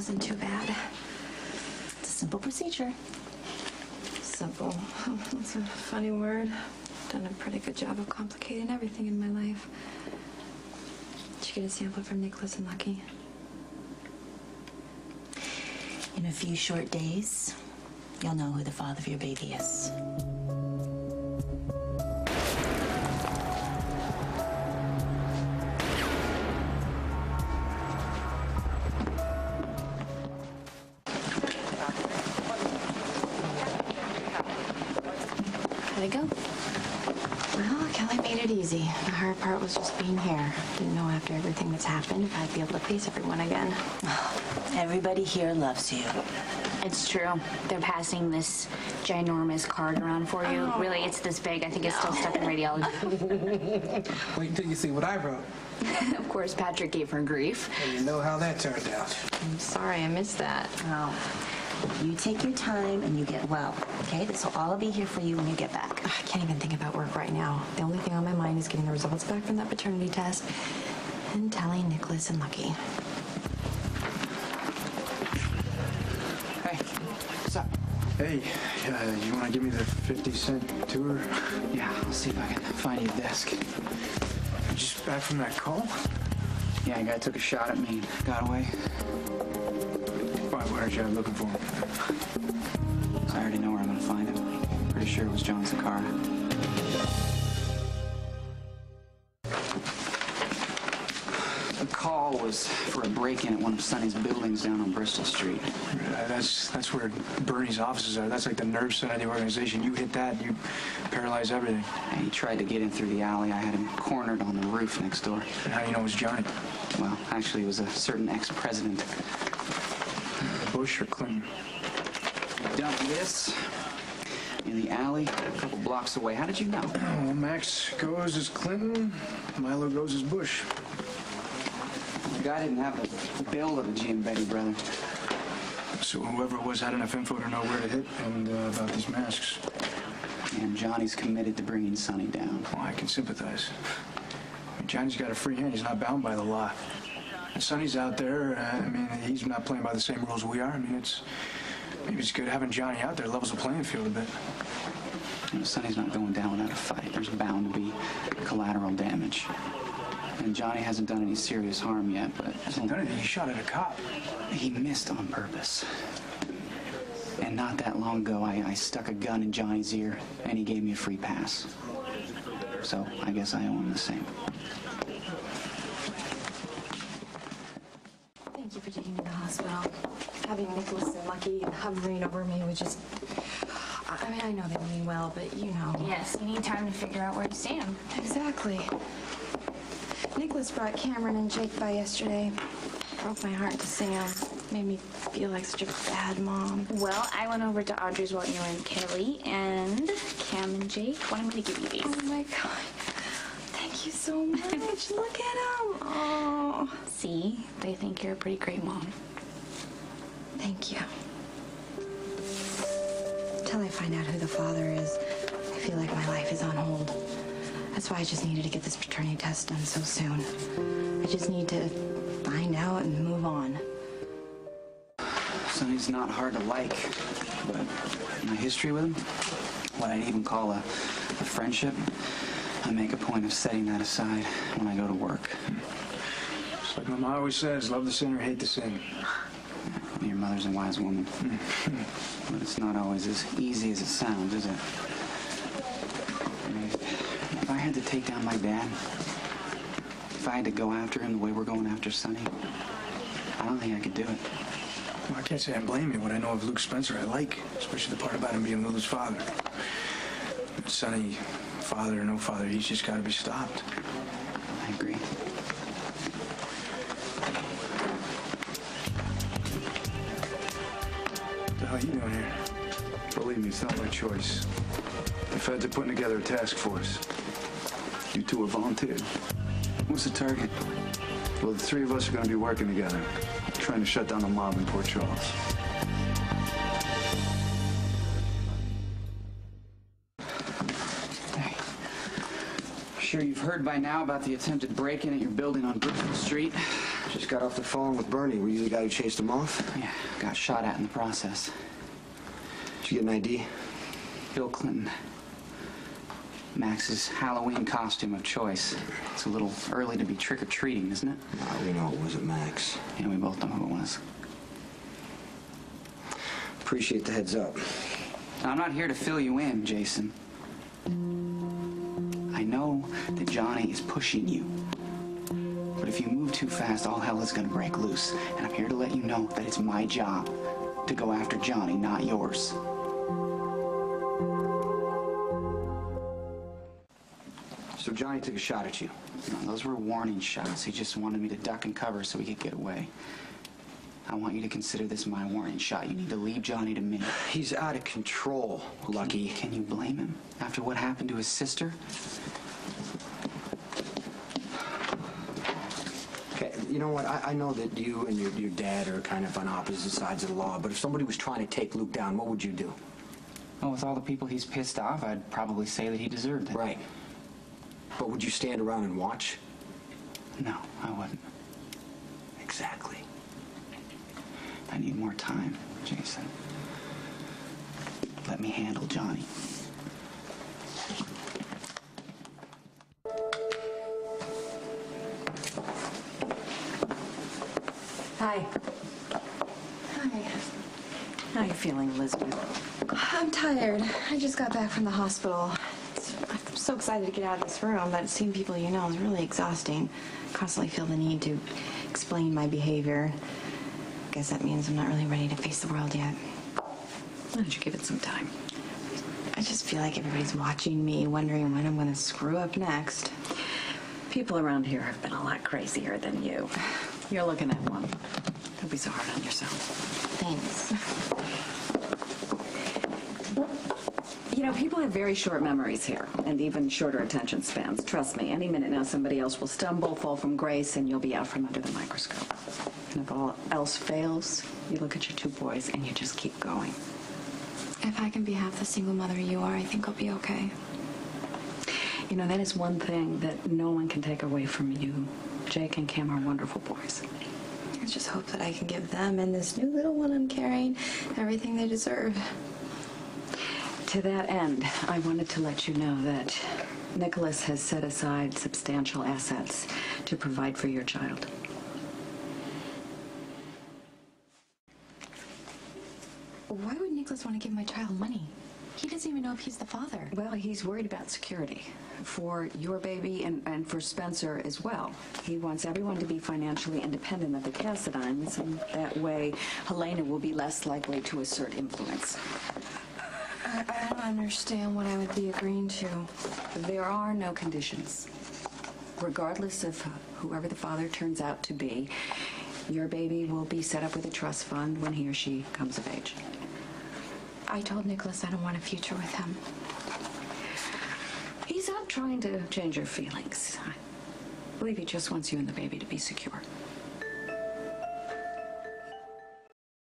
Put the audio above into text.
wasn't too bad. It's a simple procedure. Simple. That's a funny word. Done a pretty good job of complicating everything in my life. Did you get a sample from Nikolas and Lucky? In a few short days, you'll know who the father of your baby is. How'd it go? Well, Kelly made it easy. The hard part was just being here. Didn't know after everything that's happened if I'd be able to face everyone again. Everybody here loves you. It's true. They're passing this ginormous card around for you. Oh. Really, it's this big. I think it's still stuck in radiology. Wait until you see what I wrote. Of course, Patrick gave her grief. And you know how that turned out. I'm sorry I missed that. Oh. You take your time and you get well, okay? This will all be here for you when you get back. I can't even think about work right now. The only thing on my mind is getting the results back from that paternity test and telling Nikolas and Lucky. Hey, what's up? Hey, you want to give me the 50-cent tour? Yeah, I'll see if I can find you a desk. You just back from that call? Yeah, a guy took a shot at me and got away. Why aren't you out looking for him? I already know where I'm gonna find him. Pretty sure it was John's car. The call was for a break-in at one of Sonny's buildings down on Bristol Street. That's where Bernie's offices are. That's like the nerve center of the organization. You hit that, you paralyze everything. And he tried to get in through the alley. I had him cornered on the roof next door. And how do you know it was Johnny? Well, actually, it was a certain ex-president. Bush or Clinton? Dumped this in the alley a couple blocks away. How did you know? Well, Max goes as Clinton, Milo goes as Bush. The guy didn't have the build of a G and Betty brother. So whoever it was had enough info to know where to hit and about these masks. And Johnny's committed to bringing Sonny down. Well, I can sympathize. I mean, Johnny's got a free hand. He's not bound by the law. And Sonny's out there. I mean, he's not playing by the same rules we are. I mean, maybe it's good having Johnny out there. Levels the playing field a bit. You know, Sonny's not going down without a fight. There's bound to be collateral damage. And Johnny hasn't done any serious harm yet, but... Hasn't done anything. He shot at a cop. He missed on purpose. And not that long ago, I stuck a gun in Johnny's ear, and he gave me a free pass. So I guess I owe him the same. Thank you for taking me to the hospital. Having Nikolas and Lucky hovering over me was just... I mean, I know they mean well, but you know. Yes, you need time to figure out where you stand. Exactly. Nikolas brought Cameron and Jake by yesterday. Broke my heart to see him. Made me feel like such a bad mom. Well, I went over to Audrey's while you were in Kelly, and Cam and Jake wanted me to give you these. Oh my God. Thank you so much. Look at them. Oh. See, they think you're a pretty great mom. Thank you. Until I find out who the father is, I feel like my life is on hold. That's why I just needed to get this paternity test done so soon. I just need to find out and move on. Sonny's not hard to like, but my history with him, what I'd even call a friendship, I make a point of setting that aside when I go to work. It's like Mama always says, love the sinner, hate the sin. Your mother's a wise woman. But it's not always as easy as it sounds, is it? I mean, if I had to take down my dad, if I had to go after him the way we're going after Sonny, I don't think I could do it. Well, I can't say I blame you. What I know of Luke Spencer, I like, especially the part about him being Lulu's father. Sonny, father or no father, he's just got to be stopped. I agree. What the hell are you doing here? Believe me, it's not my choice. The feds are putting together a task force. You two have volunteered. What's the target? Well, the three of us are going to be working together, trying to shut down the mob in Port Charles. sure you've heard by now about the attempted break-in at your building on Brooklyn Street. Just got off the phone with Bernie. Were you the guy who chased him off? Yeah, got shot at in the process. Did you get an ID? Bill Clinton. Max's Halloween costume of choice. It's a little early to be trick-or-treating, isn't it? No, we know it wasn't Max. Yeah, we both know who it was. Appreciate the heads up. I'm not here to fill you in, Jason. I know that Johnny is pushing you. But if you move too fast, all hell is gonna break loose. And I'm here to let you know that it's my job to go after Johnny, not yours. So Johnny took a shot at you. No, those were warning shots. He just wanted me to duck and cover so he could get away. I want you to consider this my warning shot. You need to leave Johnny to me. He's out of control, Lucky. Can you blame him after what happened to his sister? Okay, you know what? I know that you and your dad are kind of on opposite sides of the law, but if somebody was trying to take Luke down, what would you do? Well, with all the people he's pissed off, I'd probably say that he deserved it. Right. But would you stand around and watch? No, I wouldn't. Exactly. I need more time, Jason. Let me handle Johnny. Hi. Hi. How are you feeling, Elizabeth? I'm tired. I just got back from the hospital. I'm so excited to get out of this room, but seeing people you know is really exhausting. I constantly feel the need to explain my behavior. I guess that means I'm not really ready to face the world yet. Why don't you give it some time? I just feel like everybody's watching me, wondering when I'm going to screw up next. People around here have been a lot crazier than you. You're looking at one. Don't be so hard on yourself. Thanks. You know, people have very short memories here, and even shorter attention spans. Trust me, any minute now somebody else will stumble, fall from grace, and you'll be out from under the microscope. And if all else fails, you look at your two boys and you just keep going. If I can be half the single mother you are, I think I'll be okay. You know, that is one thing that no one can take away from you. Jake and Cam are wonderful boys. I just hope that I can give them and this new little one I'm carrying everything they deserve. To that end, I wanted to let you know that Nikolas has set aside substantial assets to provide for your child. Why would Nikolas want to give my child money? He doesn't even know if he's the father. Well, he's worried about security for your baby and for Spencer as well. He wants everyone to be financially independent of the Cassidines, and that way Helena will be less likely to assert influence. I don't understand what I would be agreeing to. There are no conditions. Regardless of whoever the father turns out to be, your baby will be set up with a trust fund when he or she comes of age. I told Nikolas I don't want a future with him. He's not trying to change your feelings. I believe he just wants you and the baby to be secure.